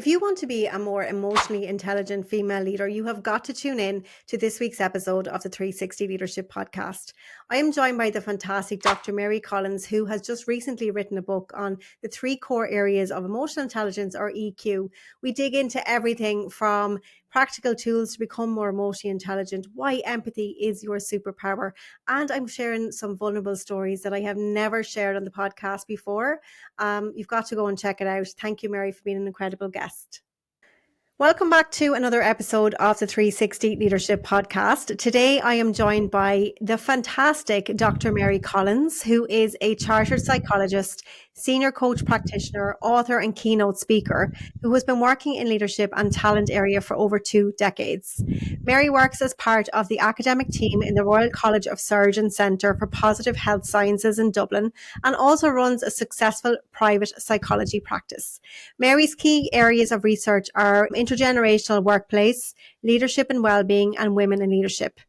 If you want to be a more emotionally intelligent female leader, you have got to tune in to this week's episode of the 360 Leadership Podcast. I am joined by the fantastic Dr. Mary Collins, who has just recently written a book on the 3 core areas of emotional intelligence, or EQ. We dig into everything from practical tools to become more emotionally intelligent, why empathy is your superpower, and I'm sharing some vulnerable stories that I have never shared on the podcast before. You've got to go and check it out. Thank you, Mary, for being an incredible guest. Welcome back to another episode of the 360 Leadership Podcast. Today, I am joined by the fantastic Dr. Mary Collins, who is a chartered psychologist, senior coach practitioner, author, and keynote speaker who has been working in leadership and talent area for over 2 decades. Mary works as part of the academic team in the Royal College of Surgeons Centre for Positive Health Sciences in Dublin and also runs a successful private psychology practice. Mary's key areas of research are intergenerational workplace, leadership and well-being, and women in leadership.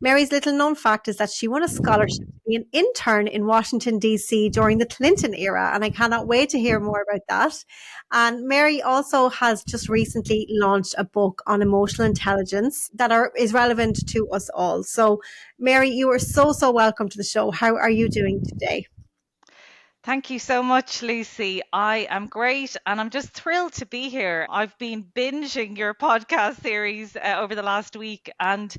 Mary's little known fact is that she won a scholarship to be an intern in Washington, D.C. during the Clinton era, and I cannot wait to hear more about that. And Mary also has just recently launched a book on emotional intelligence that is relevant to us all. So, Mary, you are so welcome to the show. How are you doing today? Thank you so much, Lucy. I am great and I'm just thrilled to be here. I've been binging your podcast series over the last week and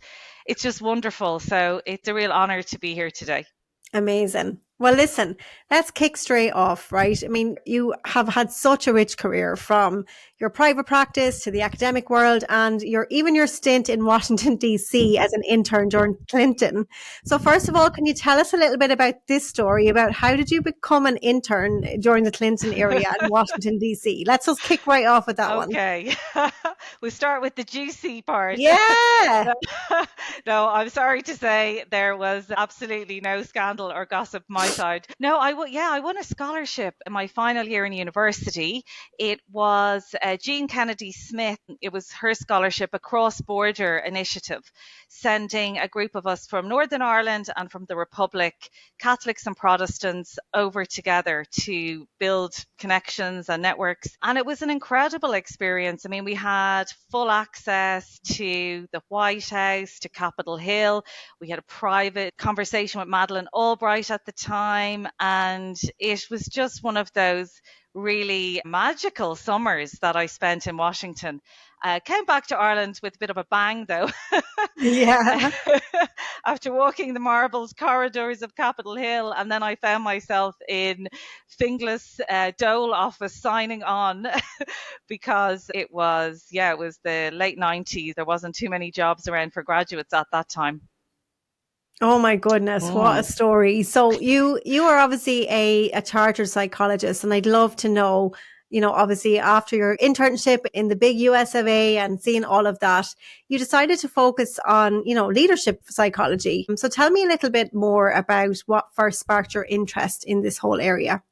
it's just wonderful. So it's a real honor to be here today. Amazing. Well, listen, let's kick straight off, right? I mean, you have had such a rich career from your private practice to the academic world and even your stint in Washington, D.C. as an intern during Clinton. So first of all, can you tell us a little bit about this story about how did you become an intern during the Clinton era in Washington, D.C.? Let's just kick right off with that one. Okay. We start with the juicy part. Yeah. No, I'm sorry to say there was absolutely no scandal or gossip on my side. No, I won a scholarship in my final year in university. It was Jean Kennedy Smith. It was her scholarship, a cross-border initiative, sending a group of us from Northern Ireland and from the Republic, Catholics and Protestants, over together to build connections and networks. And it was an incredible experience. I mean, we had full access to the White House, to Capitol Hill. We had a private conversation with Madeleine Albright at the time. And it was just one of those really magical summers that I spent in Washington. Came back to Ireland with a bit of a bang, though. Yeah. After walking the marbled corridors of Capitol Hill, and then I found myself in Finglas Dole office signing on because it was the late 90s. There wasn't too many jobs around for graduates at that time. Oh my goodness, what a story. So you are obviously a chartered psychologist, and I'd love to know, obviously after your internship in the big US of A and seeing all of that, you decided to focus on, leadership psychology. So tell me a little bit more about what first sparked your interest in this whole area.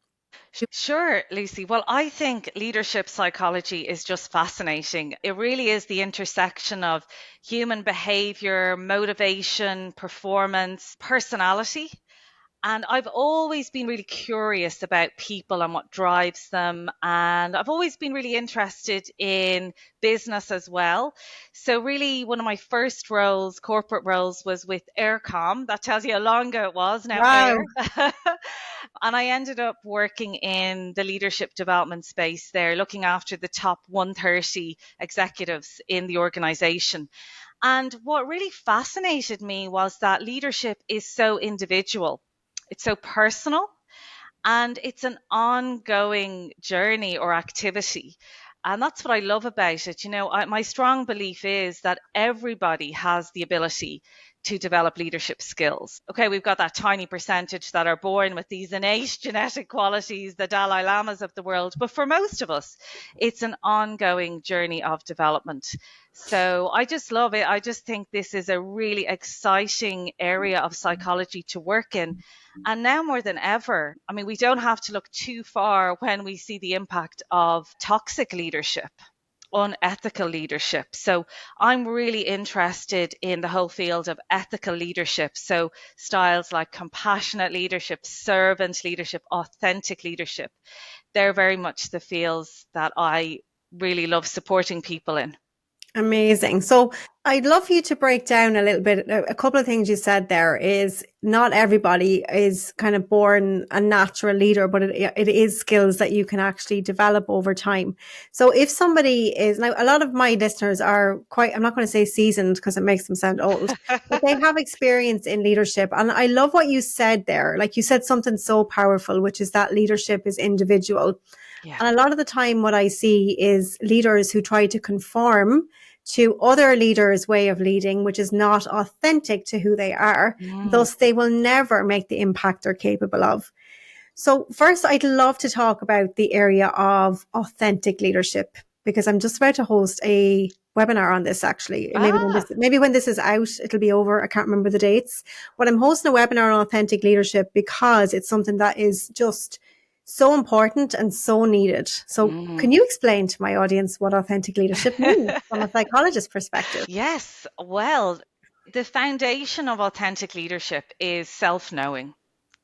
Sure, Lucy. Well, I think leadership psychology is just fascinating. It really is the intersection of human behavior, motivation, performance, personality. And I've always been really curious about people and what drives them. And I've always been really interested in business as well. So really one of my first roles, corporate roles, was with Aircom. That tells you how long ago it was now. Wow. Air. And I ended up working in the leadership development space there, looking after the top 130 executives in the organization. And what really fascinated me was that leadership is so individual. It's so personal and it's an ongoing journey or activity. And that's what I love about it. My strong belief is that everybody has the ability to develop leadership skills. Okay, we've got that tiny percentage that are born with these innate genetic qualities, the Dalai Lamas of the world. But for most of us, it's an ongoing journey of development. So I just love it. I just think this is a really exciting area of psychology to work in. And now more than ever, I mean, we don't have to look too far when we see the impact of toxic leadership, unethical leadership. So I'm really interested in the whole field of ethical leadership. So styles like compassionate leadership, servant leadership, authentic leadership, they're very much the fields that I really love supporting people in. Amazing. So I'd love for you to break down a little bit. A couple of things you said there is not everybody is kind of born a natural leader, but it is skills that you can actually develop over time. So if somebody is now, a lot of my listeners are quite, I'm not going to say seasoned because it makes them sound old, but they have experience in leadership. And I love what you said there. Like you said something so powerful, which is that leadership is individual. Yeah. And a lot of the time what I see is leaders who try to conform to other leaders' way of leading, which is not authentic to who they are. Thus, they will never make the impact they're capable of. So first, I'd love to talk about the area of authentic leadership, because I'm just about to host a webinar on this actually. Maybe when this is out, it'll be over. I can't remember the dates. But I'm hosting a webinar on authentic leadership because it's something that is just so important and so needed. So can you explain to my audience what authentic leadership means from a psychologist perspective? Yes. Well, the foundation of authentic leadership is self-knowing.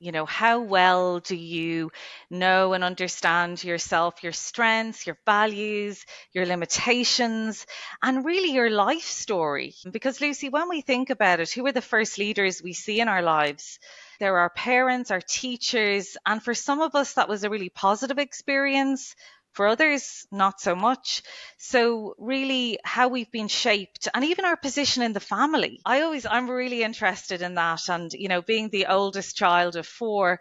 You know, how well do you know and understand yourself, your strengths, your values, your limitations, and really your life story? Because Lucy, when we think about it, who are the first leaders we see in our lives? There are our parents, our teachers, and for some of us, that was a really positive experience. For others, not so much. So really how we've been shaped and even our position in the family. I'm really interested in that. And, you know, being the oldest child of 4,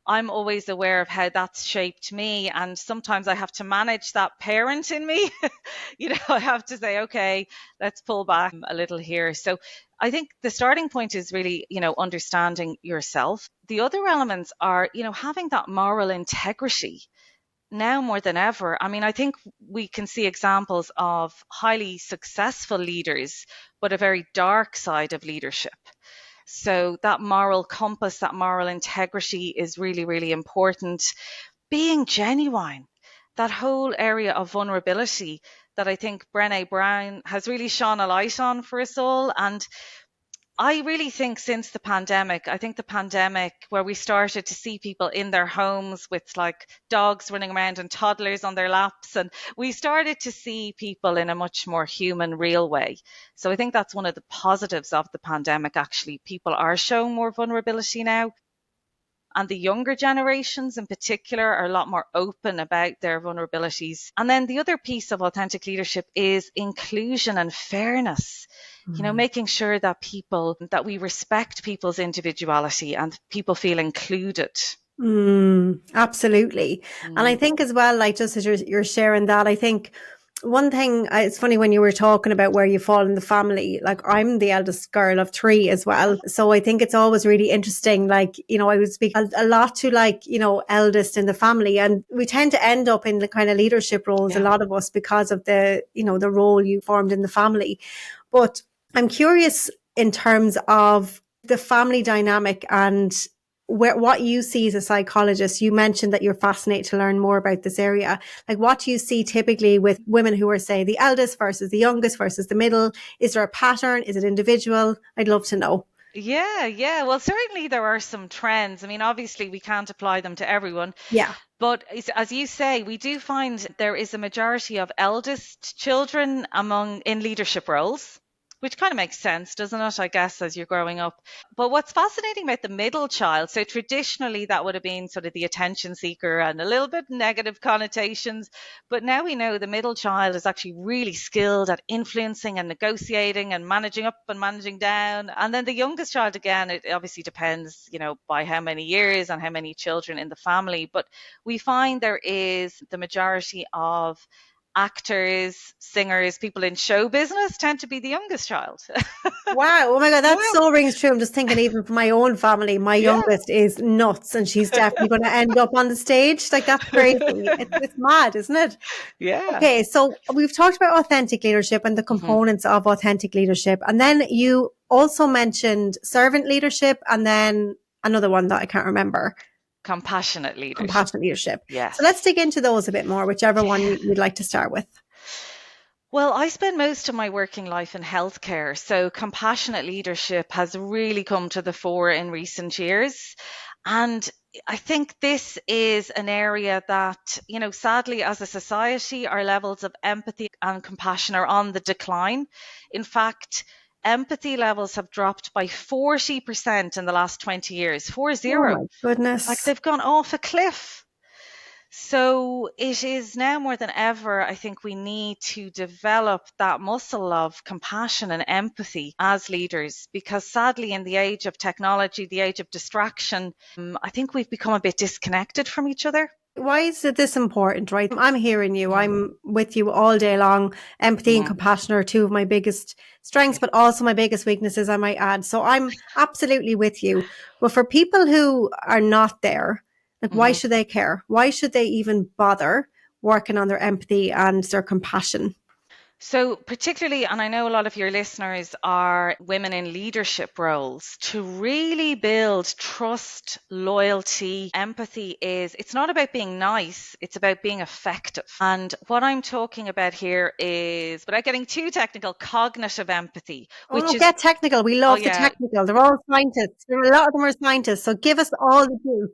I'm always aware of how that's shaped me. And sometimes I have to manage that parent in me. You know, I have to say, okay, let's pull back a little here. So I think the starting point is really, you know, understanding yourself. The other elements are, you know, having that moral integrity. Now more than ever, I mean, I think we can see examples of highly successful leaders, but a very dark side of leadership. So that moral compass, that moral integrity is really, really important. Being genuine, that whole area of vulnerability that I think Brené Brown has really shone a light on for us all. And I really think since the pandemic, where we started to see people in their homes with like dogs running around and toddlers on their laps, and we started to see people in a much more human, real way. So I think that's one of the positives of the pandemic, actually. People are showing more vulnerability now. And the younger generations in particular are a lot more open about their vulnerabilities. And then the other piece of authentic leadership is inclusion and fairness. You know, making sure that we respect people's individuality and people feel included. Absolutely. And I think as well, like just as you're sharing that, I think one thing, it's funny when you were talking about where you fall in the family, like I'm the eldest girl of 3 as well. So I think it's always really interesting. Like, you know, I would speak a lot to like, you know, eldest in the family, and we tend to end up in the kind of leadership roles, a lot of us, because of the, you know, the role you formed in the family. But I'm curious in terms of the family dynamic and what you see as a psychologist. You mentioned that you're fascinated to learn more about this area. Like, what do you see typically with women who are, say, the eldest versus the youngest versus the middle? Is there a pattern? Is it individual? I'd love to know. Yeah. Well, certainly there are some trends. I mean, obviously we can't apply them to everyone. Yeah. But as you say, we do find there is a majority of eldest children in leadership roles, which kind of makes sense, doesn't it? I guess as you're growing up. But what's fascinating about the middle child, so traditionally that would have been sort of the attention seeker and a little bit negative connotations. But now we know the middle child is actually really skilled at influencing and negotiating and managing up and managing down. And then the youngest child, again, it obviously depends, you know, by how many years and how many children in the family. But we find there is the majority of actors, singers, people in show business tend to be the youngest child. Wow. Oh my God, that so rings true. I'm just thinking, even for my own family, my youngest is nuts, and she's definitely going to end up on the stage. Like, that's crazy. It's mad, isn't it? Yeah. Okay. So we've talked about authentic leadership and the components of authentic leadership. And then you also mentioned servant leadership, and then another one that I can't remember. Compassionate leadership. Compassionate leadership. Yes. So let's dig into those a bit more, whichever one you'd like to start with. Well, I spend most of my working life in healthcare, so compassionate leadership has really come to the fore in recent years. And I think this is an area that, sadly, as a society, our levels of empathy and compassion are on the decline. In fact, empathy levels have dropped by 40% in the last 20 years, Oh 40. my Like goodness. they've gone off a cliff. So it is now more than ever, I think we need to develop that muscle of compassion and empathy as leaders, because sadly, in the age of technology, the age of distraction, I think we've become a bit disconnected from each other. Why is it this important, right? I'm hearing you. Mm, I'm with you all day long. Empathy and mhm. compassion are two of my biggest strengths, but also my biggest weaknesses, I might add. So I'm absolutely with you. But for people who are not there, like, why Mhm. should they care? Why should they even bother working on their empathy and their compassion? So, particularly, and I know a lot of your listeners are women in leadership roles, to really build trust, loyalty, empathy it's not about being nice, it's about being effective. And what I'm talking about here is, without getting too technical, cognitive empathy, Oh no, which is, get technical. We oh love the yeah, technical. They're all scientists. A lot of them are scientists. So give us all the juice.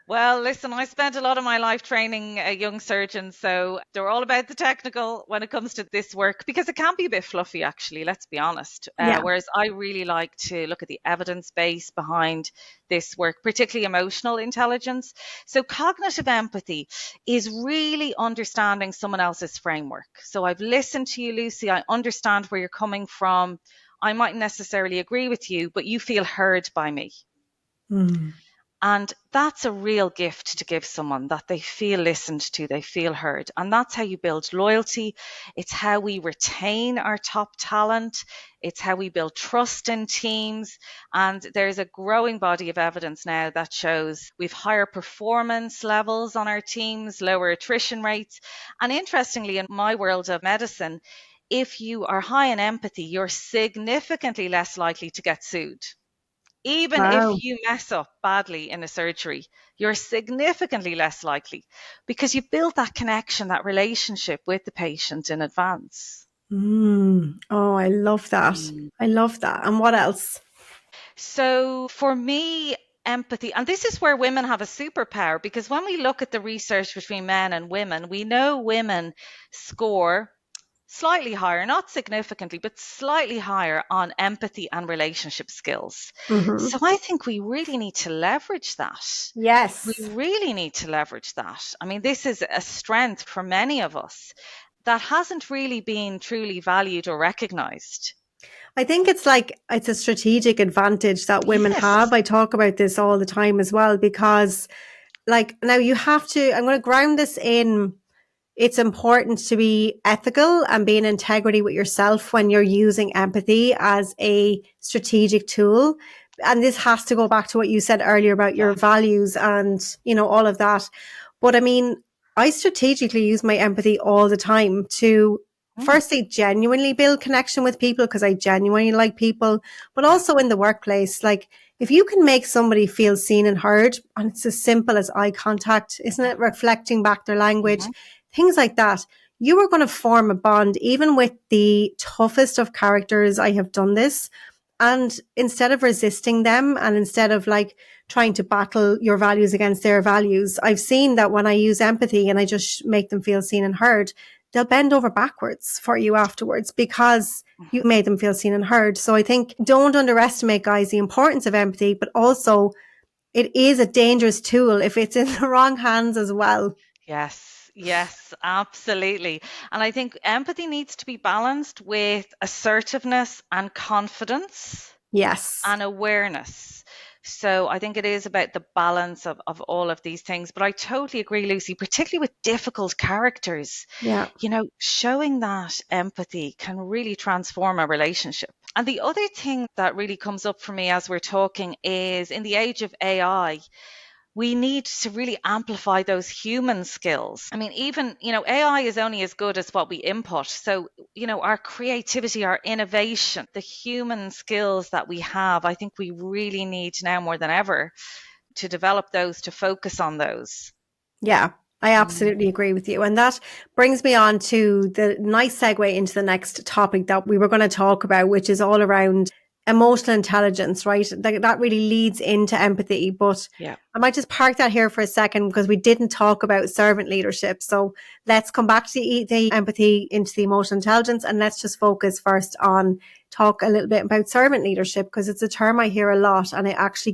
well, listen, I spent a lot of my life training young surgeons, so they're all about the technical when it comes to this work, because it can be a bit fluffy, actually, let's be honest. Yeah. Whereas I really like to look at the evidence base behind this work, particularly emotional intelligence. So, cognitive empathy is really understanding someone else's framework. So, I've listened to you, Lucy, I understand where you're coming from. I mightn't necessarily agree with you, but you feel heard by me. Mm. And that's a real gift to give someone, that they feel listened to, they feel heard. And that's how you build loyalty. It's how we retain our top talent. It's how we build trust in teams. And there's a growing body of evidence now that shows we've higher performance levels on our teams, lower attrition rates. And interestingly, in my world of medicine, if you are high in empathy, you're significantly less likely to get sued. Even if Wow. you mess up badly in a surgery, you're significantly less likely, because you build that connection, that relationship with the patient in advance. Mm. Oh, I love that. Mm. I love that. And what else? So for me, empathy, and this is where women have a superpower, because when we look at the research between men and women, we know women score slightly higher, not significantly, but slightly higher on empathy and relationship skills. Hmm. So I think we really need to leverage that. We Yes. really need to leverage that. I mean, this is a strength for many of us that hasn't really been truly valued or recognized. I think it's like it's a strategic advantage that women Yes. have. I talk about this all the time as well because, like, now you have to, I'm going to ground this in, it's important to be ethical and be in integrity with yourself when you're using empathy as a strategic tool. And this has to go back to what you said earlier about Yeah. your values and, all of that. But I mean, I strategically use my empathy all the time to Mm, firstly genuinely build connection with people because I genuinely like people, but yeah. also in the workplace. Like, if you can make somebody feel seen and heard, and it's as simple as eye contact, isn't Yeah. it? Reflecting back their language, Hmm. things like that. You are going to form a bond, even with the toughest of characters. I have done this. And instead of resisting them and instead of like trying to battle your values against their values, I've seen that when I use empathy and I just make them feel seen and heard, they'll bend over backwards for you afterwards because you made them feel seen and heard. So I think don't underestimate, guys, the importance of empathy, but also it is a dangerous tool if it's in the wrong hands as well. Yes, yes, absolutely. And I think empathy needs to be balanced with assertiveness and confidence Yes. and awareness. So I think it is about the balance of all of these things. But I totally agree, Lucy, particularly with difficult characters. Yeah. Showing that empathy can really transform a relationship. And the other thing that really comes up for me as we're talking is, in the age of AI, we need to really amplify those human skills. I mean, even, AI is only as good as what we input. So, our creativity, our innovation, the human skills that we have, I think we really need now more than ever to develop those, to focus on those. Yeah. I Mm. absolutely agree with you. And that brings me on to the nice segue into the next topic that we were going to talk about, which is all around emotional intelligence, right? That really leads into empathy. But Yeah. I might just park that here for a second because we didn't talk about servant leadership. So let's come back to the empathy into the emotional intelligence, and let's just focus first on talk a little bit about servant leadership, because it's a term I hear a lot, and it actually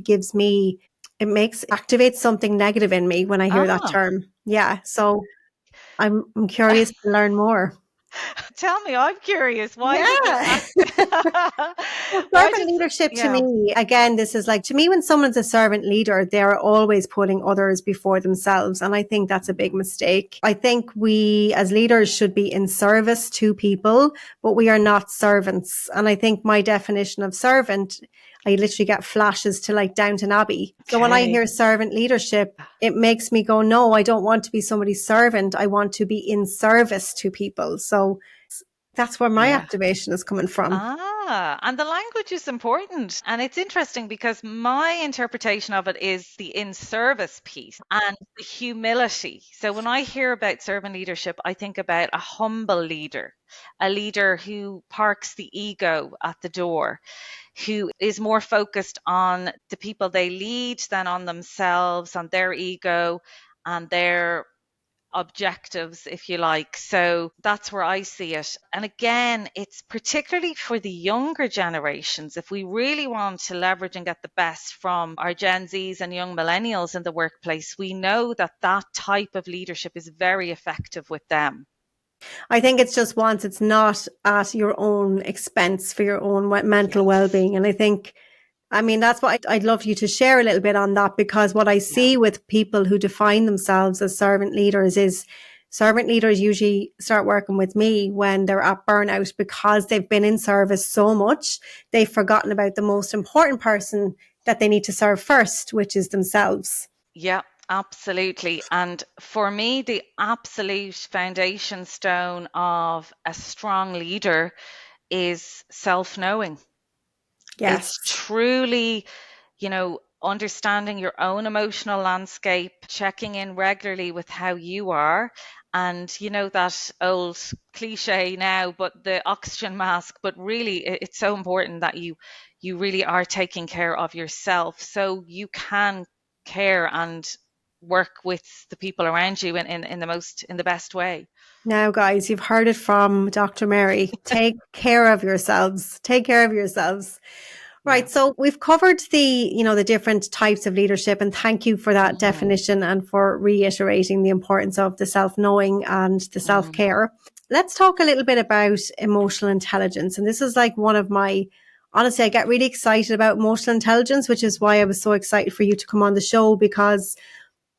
activates something negative in me when I hear that Ah. term. Yeah. So I'm curious to learn more. Tell me, I'm curious. Why does it Yeah. Well, why servant does leadership to yeah. me, again, this is like, to me, when someone's a servant leader, they're always putting others before themselves. And I think that's a big mistake. I think we as leaders should be in service to people, but we are not servants. And I think my definition of servant, I literally get flashes to like Downton Abbey. So when I Okay. hear servant leadership, it makes me go, no, I don't want to be somebody's servant. I want to be in service to people. So that's where my Yeah. activation is coming from. And the language is important. And it's interesting because my interpretation of it is the in service piece and the humility. So when I hear about servant leadership, I think about a humble leader, a leader who parks the ego at the door, who is more focused on the people they lead than on themselves, on their ego and their objectives, if you like. So that's where I see it. And again, it's particularly for the younger generations. If we really want to leverage and get the best from our Gen Zs and young millennials in the workplace, we know that that type of leadership is very effective with them. I think it's just once it's not at your own expense for your own mental Yes. well-being. And I think, I mean, that's what I'd love you to share a little bit on that, because what I Yeah. see with people who define themselves as servant leaders is servant leaders usually start working with me when they're at burnout, because they've been in service so much, they've forgotten about the most important person that they need to serve first, which is themselves. Yeah, absolutely. And for me, the absolute foundation stone of a strong leader is self-knowing. Yes. It's truly, understanding your own emotional landscape, checking in regularly with how you are. And that old cliche now, but the oxygen mask, but really it's so important that you really are taking care of yourself so you can care and work with the people around you in the best way. Now, guys, you've heard it from Dr. Mary. Take care of yourselves. Take care of yourselves. Yeah. Right. So we've covered the different types of leadership, and thank you for that Hmm. definition and for reiterating the importance of the self-knowing and the Mm. self-care. Let's talk a little bit about emotional intelligence. And this is like honestly, I get really excited about emotional intelligence, which is why I was so excited for you to come on the show, because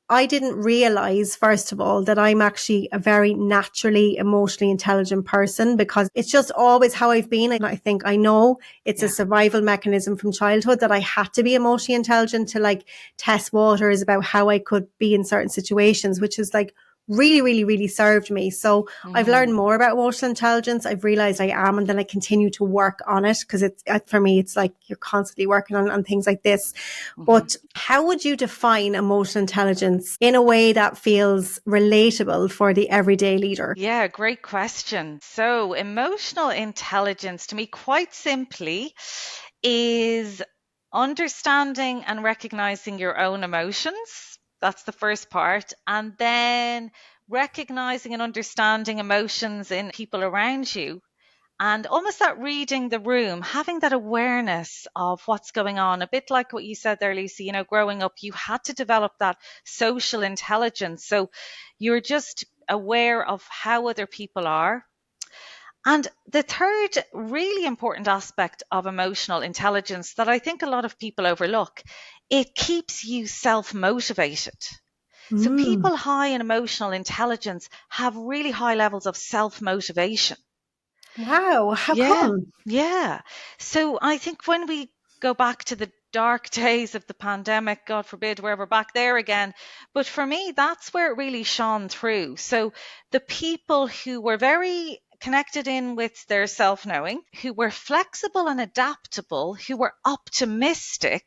I didn't realize, first of all, that I'm actually a very naturally emotionally intelligent person, because it's just always how I've been. And I think I know it's a Yeah. survival mechanism from childhood that I had to be emotionally intelligent to like test waters about how I could be in certain situations, which is like really, really, really served me. So I've learned Mm. more about emotional intelligence. I've realized I am, and then I continue to work on it, because for me, it's like you're constantly working on things like this. Hmm. But how would you define emotional intelligence in a way that feels relatable for the everyday leader? Yeah, great question. So, emotional intelligence, to me, quite simply, is understanding and recognizing your own emotions. That's the first part. And then recognizing and understanding emotions in people around you, and almost that reading the room, having that awareness of what's going on, a bit like what you said there, Lucy. Growing up, you had to develop that social intelligence. So you're just aware of how other people are. And the third really important aspect of emotional intelligence that I think a lot of people overlook, it keeps you self motivated. So Mm. people high in emotional intelligence have really high levels of self motivation. Wow. How Yeah, come? yeah. So I think when we go back to the dark days of the pandemic, God forbid, where we're back there again. But for me, that's where it really shone through. So the people who were very connected in with their self knowing, who were flexible and adaptable, who were optimistic,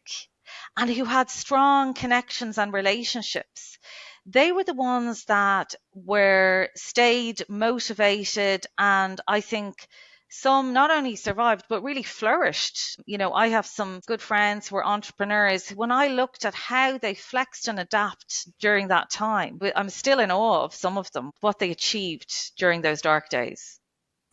and who had strong connections and relationships, they were the ones that were stayed motivated and I think some not only survived, but really flourished. I have some good friends who are entrepreneurs. When I looked at how they flexed and adapt during that time, I'm still in awe of some of them, what they achieved during those dark days.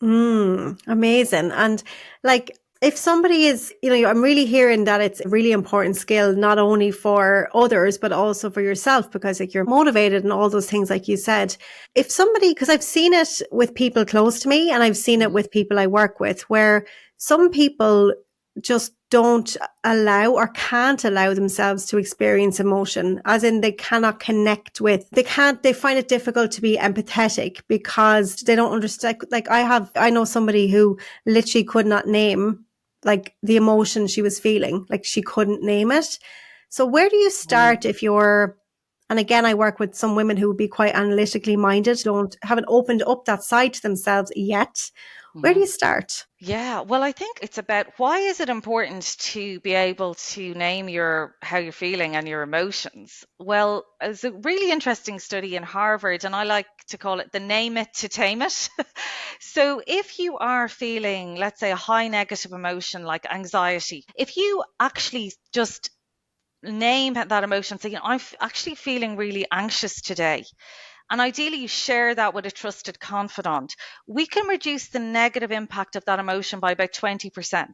Amazing. And like, if somebody is, I'm really hearing that it's a really important skill, not only for others, but also for yourself, because like you're motivated and all those things, like you said. If somebody, because I've seen it with people close to me and I've seen it with people I work with, where some people just don't allow or can't allow themselves to experience emotion, as in they cannot connect with, they find it difficult to be empathetic because they don't understand. Like I know somebody who literally could not name like the emotion she was feeling, like she couldn't name it. So where do you start if you're, and again, I work with some women who would be quite analytically minded, haven't opened up that side to themselves yet. Where do you start? Yeah, well, I think it's about why is it important to be able to name how you're feeling and your emotions? Well, it's a really interesting study in Harvard, and I like to call it the name it to tame it. So if you are feeling, let's say, a high negative emotion like anxiety, if you actually just name that emotion, say, I'm actually feeling really anxious today. And ideally, you share that with a trusted confidant. We can reduce the negative impact of that emotion by about 20%.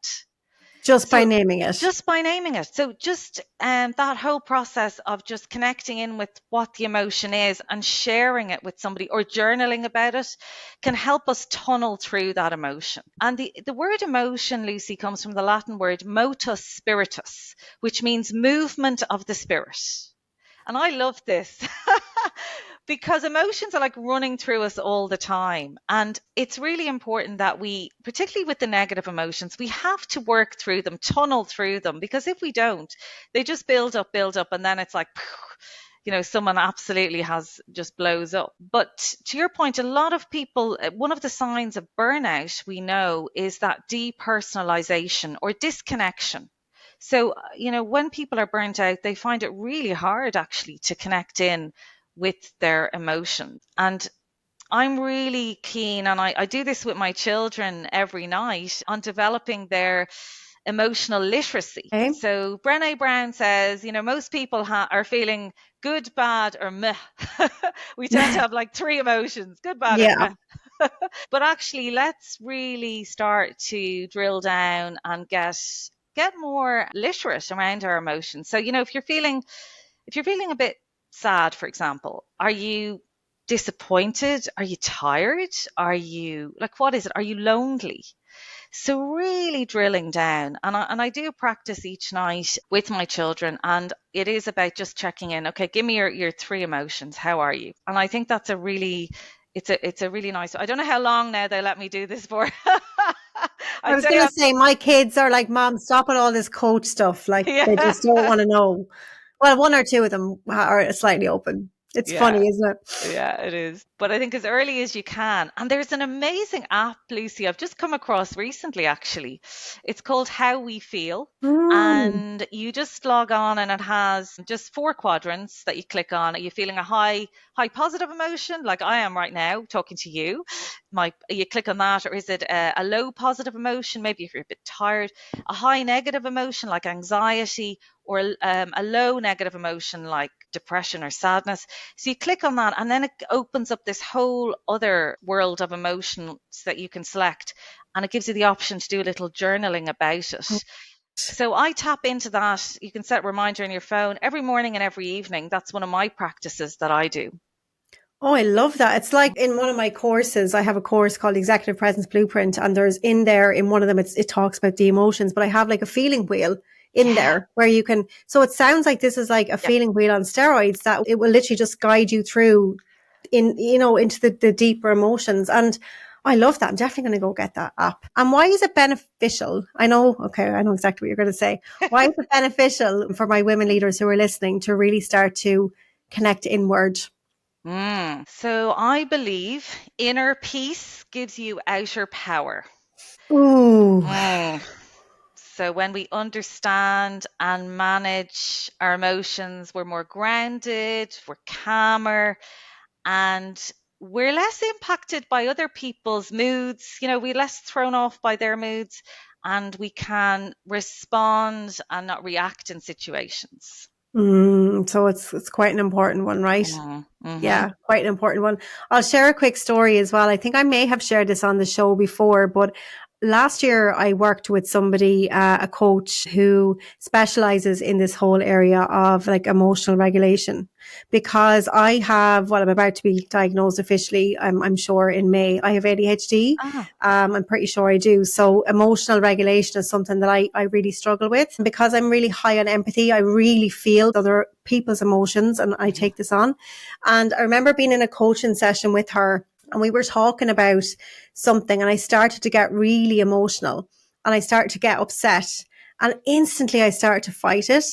Just by So naming it. just by naming it. So just that whole process of just connecting in with what the emotion is and sharing it with somebody or journaling about it can help us tunnel through that emotion. And the word emotion, Lucy, comes from the Latin word motus spiritus, which means movement of the spirit. And I love this because emotions are like running through us all the time. And it's really important that we, particularly with the negative emotions, we have to work through them, tunnel through them, because if we don't, they just build up, and then it's like, someone absolutely just blows up. But to your point, a lot of people, one of the signs of burnout we know is that depersonalization or disconnection. So, when people are burnt out, they find it really hard actually to connect in with their emotions. And I'm really keen, and I do this with my children every night, on developing their emotional literacy. Okay. So Brené Brown says, most people are feeling good, bad, or meh. We tend to have like three emotions, good, bad, or Yeah. meh. But actually, let's really start to drill down and get more literate around our emotions. So, if you're feeling a bit sad, for example, are you disappointed? Are you tired? Are you like, what is it? Are you lonely? So really drilling down, and I do practice each night with my children, and it is about just checking in. Okay, give me your three emotions. How are you? And I think that's it's a really nice. I don't know how long now they let me do this for. I I'd was say going to say, my kids are like, Mom, stop with all this coach stuff. Like, they yeah, just don't want to know. Well, one or two of them are slightly open. It's yeah. funny, isn't it? Yeah, it is. But I think as early as you can. And there's an amazing app, Lucy, I've just come across recently, actually. It's called How We Feel. Mm. And you just log on and it has just four quadrants that you click on. Are you feeling a high positive emotion, like I am right now talking to you? You click on that, or is it a low positive emotion? Maybe if you're a bit tired, a high negative emotion like anxiety, or a low negative emotion like depression or sadness. So you click on that, and then it opens up this whole other world of emotions that you can select. And it gives you the option to do a little journaling about it. So I tap into that. You can set a reminder on your phone every morning and every evening. That's one of my practices that I do. Oh, I love that. It's like in one of my courses, I have a course called Executive Presence Blueprint, and there's in there, in one of them, it talks about the emotions, but I have like a feeling wheel in Yeah. there where you can, so it sounds like this is like a feeling wheel on steroids, that it will literally just guide you through into the deeper emotions. And I love that. I'm definitely going to go get that app. And why is it beneficial? I know exactly what you're going to say. Why is it beneficial for my women leaders who are listening to really start to connect inward? So I believe inner peace gives you outer power. Ooh. Mm. So when we understand and manage our emotions, we're more grounded, we're calmer, and we're less impacted by other people's moods. We're less thrown off by their moods, and we can respond and not react in situations. So it's quite an important one, right? Mm-hmm. Yeah, quite an important one. I'll share a quick story as well. I think I may have shared this on the show before, but last year I worked with somebody, a coach who specializes in this whole area of like emotional regulation, because I'm about to be diagnosed officially. I'm sure in May. I have ADHD. Ah, I'm pretty sure I do. So emotional regulation is something that I really struggle with. Because I'm really high on empathy, I really feel other people's emotions and I take this on. And I remember being in a coaching session with her, and we were talking about something, and I started to get really emotional and I started to get upset, and instantly I started to fight it.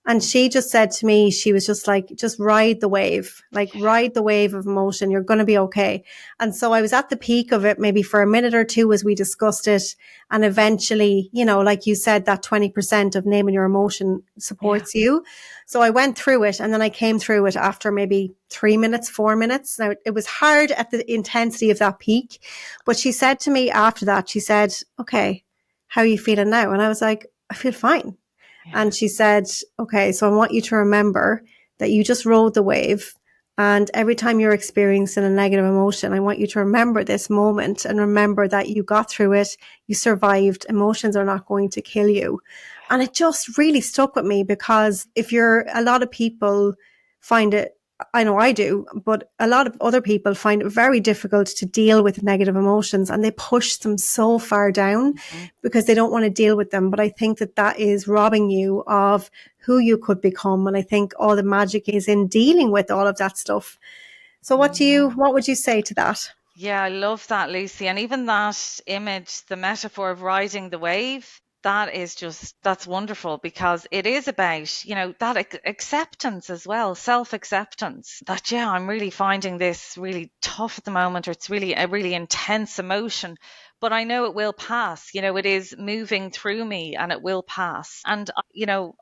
And she just said to me, she was just like, just ride the wave, like ride the wave of emotion. You're going to be okay. And so I was at the peak of it, maybe for a minute or two as we discussed it. And eventually, like you said, that 20% of naming your emotion yeah. supports you. So I went through it, and then I came through it after maybe 3 minutes, 4 minutes. Now it was hard at the intensity of that peak, but she said to me after that, she said, okay, how are you feeling now? And I was like, I feel fine. Yeah. And she said, okay, so I want you to remember that you just rode the wave. And every time you're experiencing a negative emotion, I want you to remember this moment and remember that you got through it. You survived. Emotions are not going to kill you. And it just really stuck with me, because a lot of people find it, I know I do, but a lot of other people find it very difficult to deal with negative emotions, and they push them so far down Mm-hmm. because they don't want to deal with them. But I think that is robbing you of who you could become. And I think all the magic is in dealing with all of that stuff. So what would you say to that? Yeah, I love that, Lucy. And even that image, the metaphor of riding the wave, that's wonderful, because it is about, that acceptance as well, self-acceptance that, yeah, I'm really finding this really tough at the moment, or it's really a really intense emotion, but I know it will pass. It is moving through me and it will pass. And,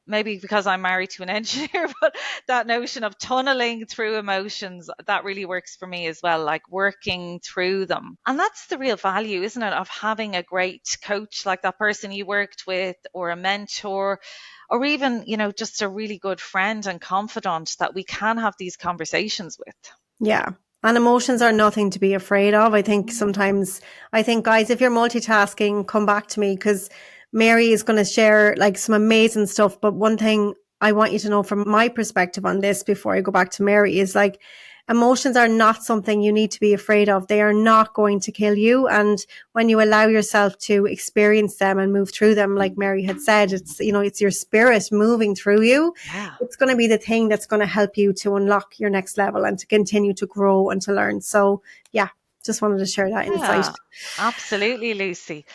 maybe because I'm married to an engineer, but that notion of tunneling through emotions, that really works for me as well, like working through them. And that's the real value, isn't it, of having a great coach like that person you worked with, or a mentor, or even, just a really good friend and confidant that we can have these conversations with. Yeah. And emotions are nothing to be afraid of. I think, guys, if you're multitasking, come back to me, because Mary is going to share like some amazing stuff. But one thing I want you to know from my perspective on this before I go back to Mary is like, emotions are not something you need to be afraid of. They are not going to kill you. And when you allow yourself to experience them and move through them, like Mary had said, it's your spirit moving through you. Yeah. It's going to be the thing that's going to help you to unlock your next level and to continue to grow and to learn. So yeah, just wanted to share that insight. Yeah, absolutely, Lucy.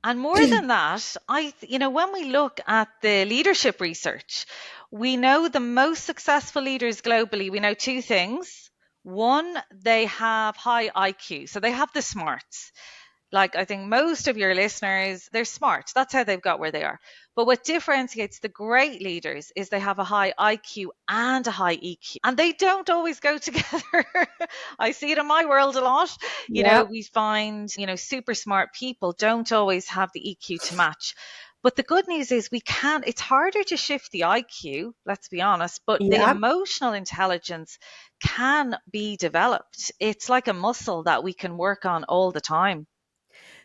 And more than that, when we look at the leadership research, we know the most successful leaders globally, we know two things. One, they have high IQ, so they have the smarts. Like, I think most of your listeners, they're smart. That's how they've got where they are. But what differentiates the great leaders is they have a high IQ and a high EQ. And they don't always go together. I see it in my world a lot. Yeah. We find, super smart people don't always have the EQ to match. But the good news is it's harder to shift the IQ, let's be honest, but the Yeah. emotional intelligence can be developed. It's like a muscle that we can work on all the time.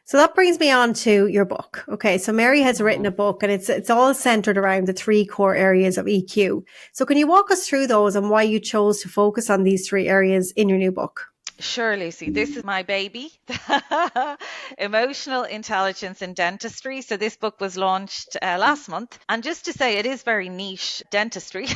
So that brings me on to your book. Okay. So Mary has written Mhm. a book, and it's all centered around the three core areas of EQ. So can you walk us through those and why you chose to focus on these three areas in your new book? Sure, Lucy. This is my baby, Emotional Intelligence in Dentistry. So this book was launched last month. And just to say, it is very niche dentistry.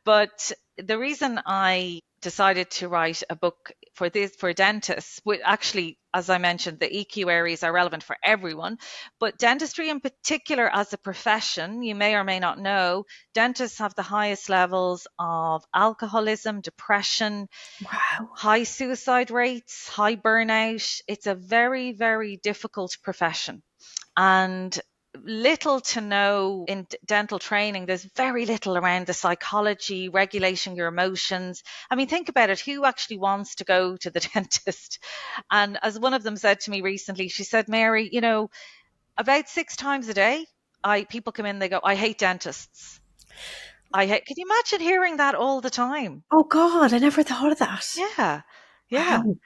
But the reason I decided to write a book for dentists, actually, as I mentioned, the EQ areas are relevant for everyone, but dentistry in particular as a profession, you may or may not know, dentists have the highest levels of alcoholism, depression, Wow. high suicide rates, high burnout. It's a very, very difficult profession. And little to no in dental training. There's very little around the psychology, regulating your emotions. I mean, think about it. Who actually wants to go to the dentist? And as one of them said to me recently, she said, Mary, about 6 times a day, people come in, they go, I hate dentists. Can you imagine hearing that all the time? Oh God, I never thought of that. Yeah. Wow.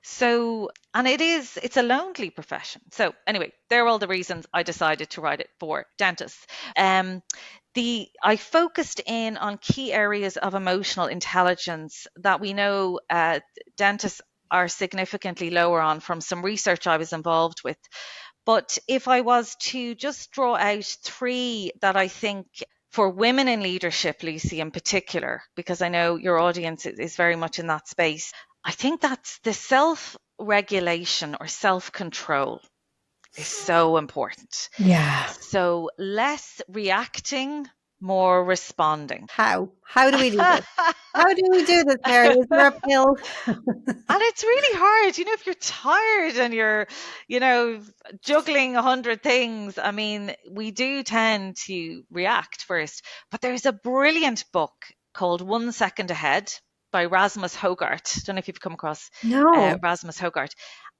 So, and it's a lonely profession. So anyway, there are all the reasons I decided to write it for dentists. I focused in on key areas of emotional intelligence that we know dentists are significantly lower on from some research I was involved with. But if I was to just draw out 3 that I think for women in leadership, Lucy, in particular, because I know your audience is very much in that space, I think that's the self-regulation or self-control is so important. Yeah. So less reacting, more responding. How do we do this? How do we do this, Mary? Is there a pill? And it's really hard, if you're tired and you're, juggling 100 things. I mean, we do tend to react first. But there's a brilliant book called 1 Second Ahead by Rasmus Hogart. Don't know if you've come across Rasmus Hogart.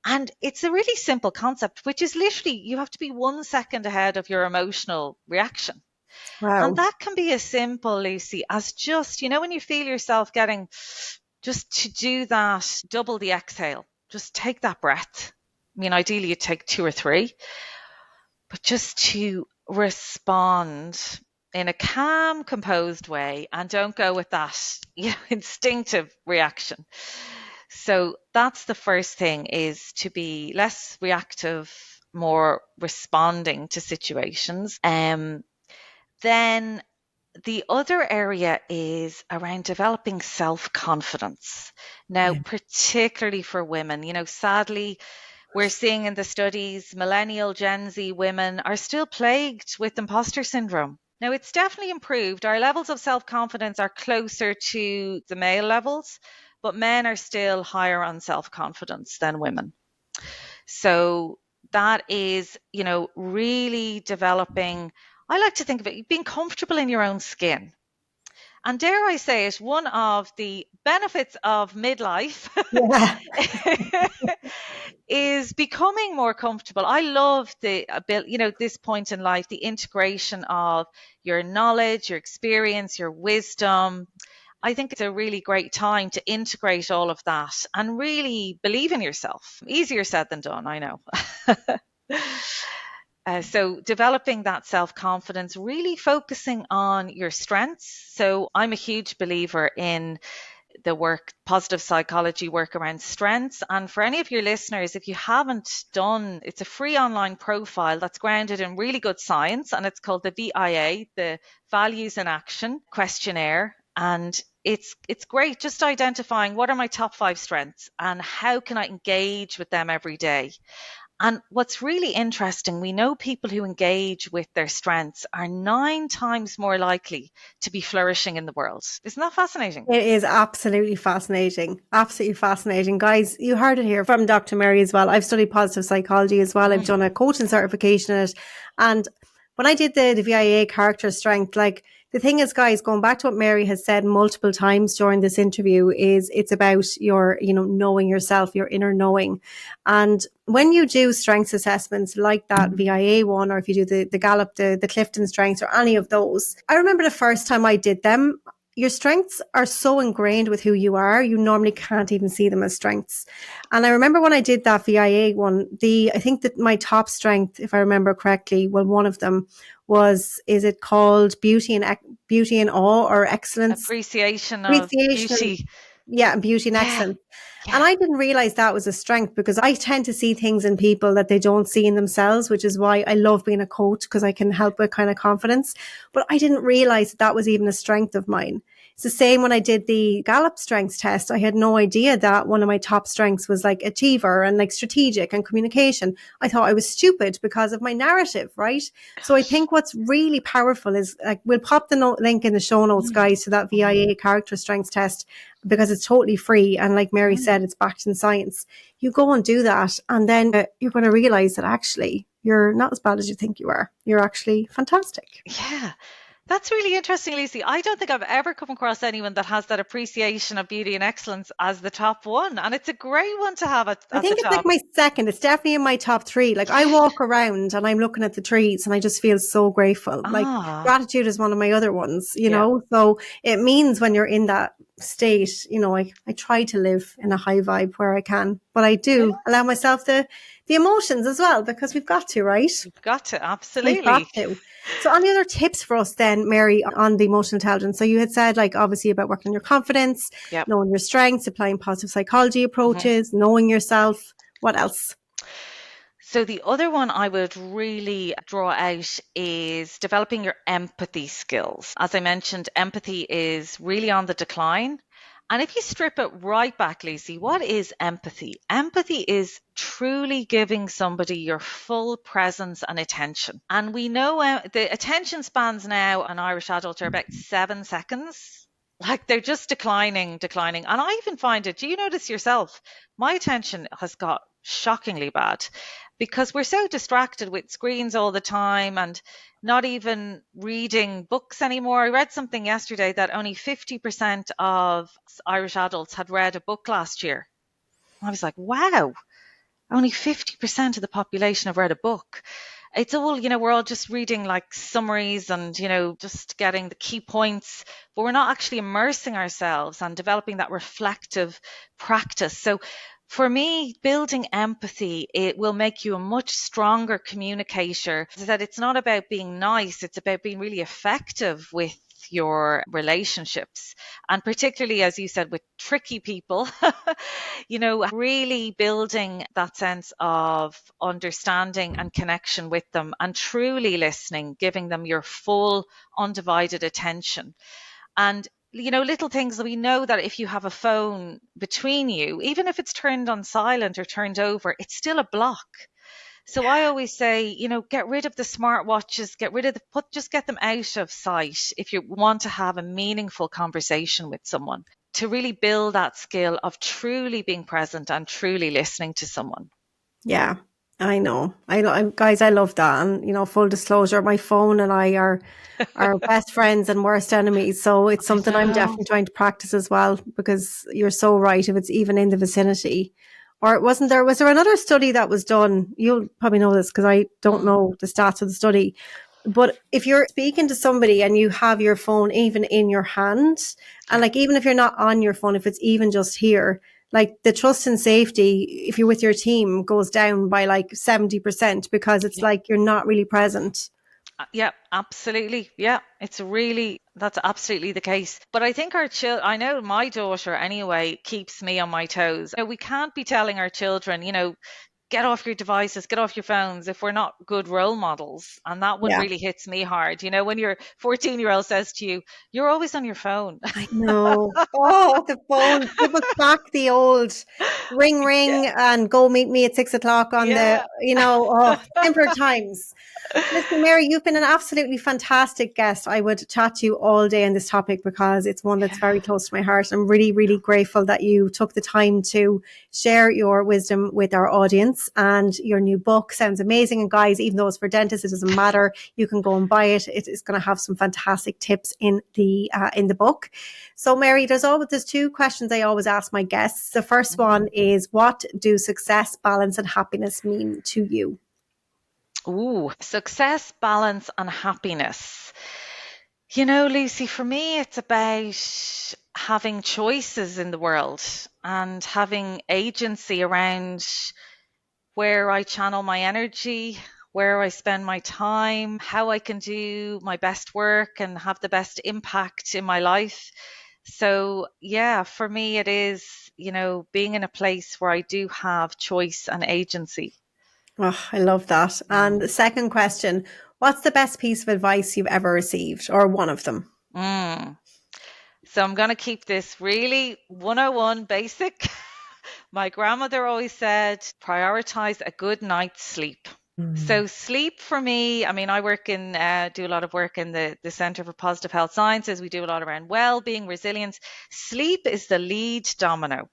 And it's a really simple concept, which is literally you have to be 1 second ahead of your emotional reaction. Wow. And that can be as simple, Lucy, as just, when you feel yourself getting, just to do that, double the exhale, just take that breath. I mean, ideally you take 2 or 3, but just to respond in a calm, composed way and don't go with that instinctive reaction. So that's the first thing, is to be less reactive, more responding to situations. Then the other area is around developing self-confidence. Now, particularly for women, sadly, we're seeing in the studies, millennial Gen Z women are still plagued with imposter syndrome. Now, it's definitely improved. Our levels of self-confidence are closer to the male levels, but men are still higher on self-confidence than women. So that is, really developing, I like to think of it, being comfortable in your own skin. And dare I say it, one of the benefits of midlife is becoming more comfortable. I love this point in life, the integration of your knowledge, your experience, your wisdom. I think it's a really great time to integrate all of that and really believe in yourself. Easier said than done, I know. So developing that self-confidence, really focusing on your strengths. So I'm a huge believer in the work, positive psychology work around strengths. And for any of your listeners, if you haven't done, it's a free online profile that's grounded in really good science, and it's called the VIA, the Values in Action Questionnaire. And it's great, just identifying what are my top 5 strengths and how can I engage with them every day. And what's really interesting, we know people who engage with their strengths are 9 times more likely to be flourishing in the world. Isn't that fascinating? It is absolutely fascinating. Absolutely fascinating. Guys, you heard it here from Dr. Mary as well. I've studied positive psychology as well. I've done a coaching certification in it. And when I did the VIA character strength, the thing is, guys, going back to what Mary has said multiple times during this interview, is it's about your, knowing yourself, your inner knowing. And when you do strengths assessments like that VIA one, or if you do the Gallup, the Clifton strengths, or any of those, I remember the first time I did them, your strengths are so ingrained with who you are, you normally can't even see them as strengths. And I remember when I did that VIA one, I think that my top strength, if I remember correctly, one of them was, is it called beauty and awe, or excellence? Appreciation of beauty. Yeah, beauty and excellence. Yeah. And I didn't realize that was a strength, because I tend to see things in people that they don't see in themselves, which is why I love being a coach, because I can help with kind of confidence. But I didn't realize that was even a strength of mine. It's the same when I did the Gallup strengths test. I had no idea that one of my top strengths was achiever and strategic and communication. I thought I was stupid because of my narrative, right? So I think what's really powerful is, we'll pop the link in the show notes, guys, to that VIA character strengths test, because it's totally free. And like Mary said, it's backed in science. You go and do that, and then you're going to realize that actually you're not as bad as you think you are. You're actually fantastic. Yeah. That's really interesting, Lucy. I don't think I've ever come across anyone that has that appreciation of beauty and excellence as the top one. And it's a great one to have I at the think it's like top. my second. It's definitely in my top three. Like I walk around and I'm looking at the trees and I just feel so grateful. Like gratitude is one of my other ones, you know? So it means when you're in that state, you know, I try to live in a high vibe where I can, but I do allow myself the emotions as well, because we've got to, right? You've got to, We've got absolutely. to. So any other tips for us then, Mary, on the emotional intelligence? So you had said, like, obviously about working on your confidence, knowing your strengths, applying positive psychology approaches, knowing yourself. What else? So the other one I would really draw out is developing your empathy skills. As I mentioned, empathy is really on the decline. And if you strip it right back, Lucy, what is empathy? Empathy is truly giving somebody your full presence and attention. And we know the attention spans now on Irish adults are about 7 seconds. Like they're just declining. And I even find it, do you notice yourself? My attention has got shockingly bad because we're so distracted with screens all the time and not even reading books anymore. I read something yesterday that only 50% of Irish adults had read a book last year. I was like, wow, only 50% of the population have read a book. It's all, you know, we're all just reading like summaries and, you know, just getting the key points, but we're not actually immersing ourselves and developing that reflective practice. So for me, building empathy, it will make you a much stronger communicator. As I said, it's not about being nice, it's about being really effective with your relationships. And particularly, as you said, with tricky people, you know, really building that sense of understanding and connection with them and truly listening, giving them your full undivided attention. And you know, little things that we know that if you have a phone between you, even if it's turned on silent or turned over, it's still a block. So I always say, you know, get rid of the smartwatches, just get them out of sight if you want to have a meaningful conversation with someone, to really build that skill of truly being present and truly listening to someone. Yeah, I know. Guys, I love that. And, you know, full disclosure, my phone and I are best friends and worst enemies. So it's something I'm definitely trying to practice as well, because you're so right. If it's even in the vicinity, or was there another study that was done? You'll probably know this because I don't know the stats of the study. But if you're speaking to somebody and you have your phone even in your hand, and like, even if you're not on your phone, if it's even just here, like the trust and safety, if you're with your team, goes down by like 70%, because it's like you're not really present. Yeah, absolutely. Yeah, that's absolutely the case. But I think I know my daughter anyway keeps me on my toes. You know, we can't be telling our children, you know, get off your devices, get off your phones if we're not good role models. And that one really hits me hard. You know, when your 14-year-old says to you, you're always on your phone. I know. Oh, the phone. Give us back the old ring and go meet me at 6 o'clock on simpler times. Listen, Mary, you've been an absolutely fantastic guest. I would chat to you all day on this topic because it's one that's very close to my heart. I'm really, really grateful that you took the time to share your wisdom with our audience. And your new book sounds amazing. And guys, even though it's for dentists, it doesn't matter. You can go and buy it. It is going to have some fantastic tips in the book. So, Mary, there's 2 questions I always ask my guests. The first one is, what do success, balance, and happiness mean to you? Ooh, success, balance, and happiness. You know, Lucy, for me, it's about having choices in the world and having agency around where I channel my energy, where I spend my time, how I can do my best work and have the best impact in my life. So, yeah, for me, it is, you know, being in a place where I do have choice and agency. Oh, I love that. And the second question, what's the best piece of advice you've ever received, or one of them? So I'm going to keep this really 101 basic. My grandmother always said, prioritize a good night's sleep. So sleep for me, I mean, I do a lot of work in the Centre for Positive Health Sciences. We do a lot around well-being, resilience. Sleep is the lead domino.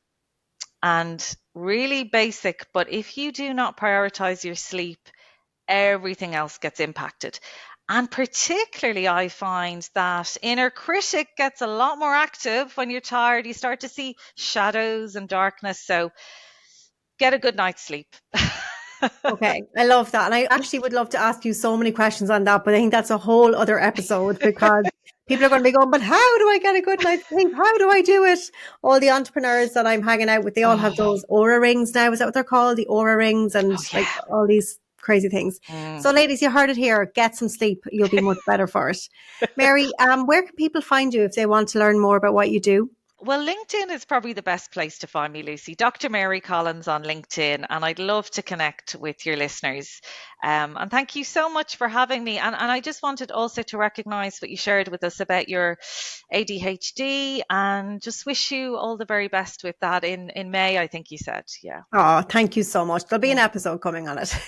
And really basic, but if you do not prioritize your sleep, everything else gets impacted. And particularly, I find that inner critic gets a lot more active when you're tired. You start to see shadows and darkness. So get a good night's sleep. Okay, I love that. And I actually would love to ask you so many questions on that, but I think that's a whole other episode because people are going to be going, but how do I get a good night's sleep? How do I do it? All the entrepreneurs that I'm hanging out with, they all have those aura rings now. Is that what they're called? The aura rings and like all these crazy things. So ladies, you heard it here. Get some sleep. You'll be much better for it. Mary, where can people find you if they want to learn more about what you do? Well, LinkedIn is probably the best place to find me, Lucy. Dr. Mary Collins on LinkedIn, and I'd love to connect with your listeners. And thank you so much for having me. And I just wanted also to recognise what you shared with us about your ADHD, and just wish you all the very best with that in May, I think you said. Yeah. Oh, thank you so much. There'll be an episode coming on it.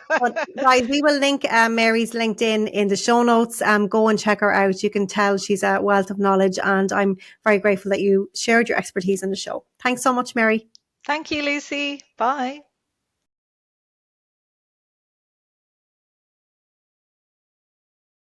But guys, we will link Mary's LinkedIn in the show notes. Go and check her out. You can tell she's a wealth of knowledge, and I'm very grateful that you shared your expertise in the show. Thanks so much, Mary. Thank you, Lucy. Bye.